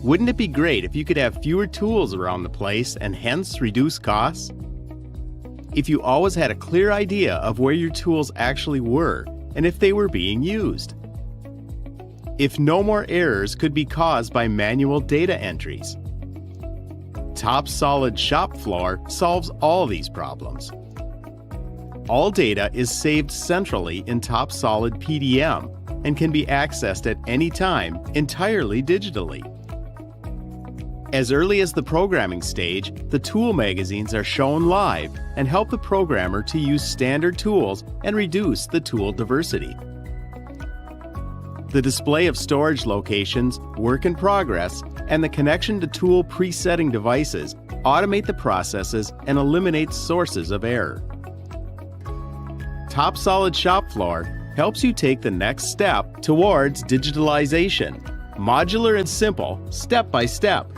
Wouldn't it be great if you could have fewer tools around the place and hence reduce costs? If you always had a clear idea of where your tools actually were and if they were being used. If no more errors could be caused by manual data entries. TopSolid'ShopFloor solves all these problems. All data is saved centrally in TopSolid PDM and can be accessed at any time entirely digitally. As early as the programming stage, the tool magazines are shown live and help the programmer to use standard tools and reduce the tool diversity. The display of storage locations, work in progress, and the connection to tool presetting devices automate the processes and eliminate sources of error. TopSolid'ShopFloor helps you take the next step towards digitalization, modular and simple, step by step.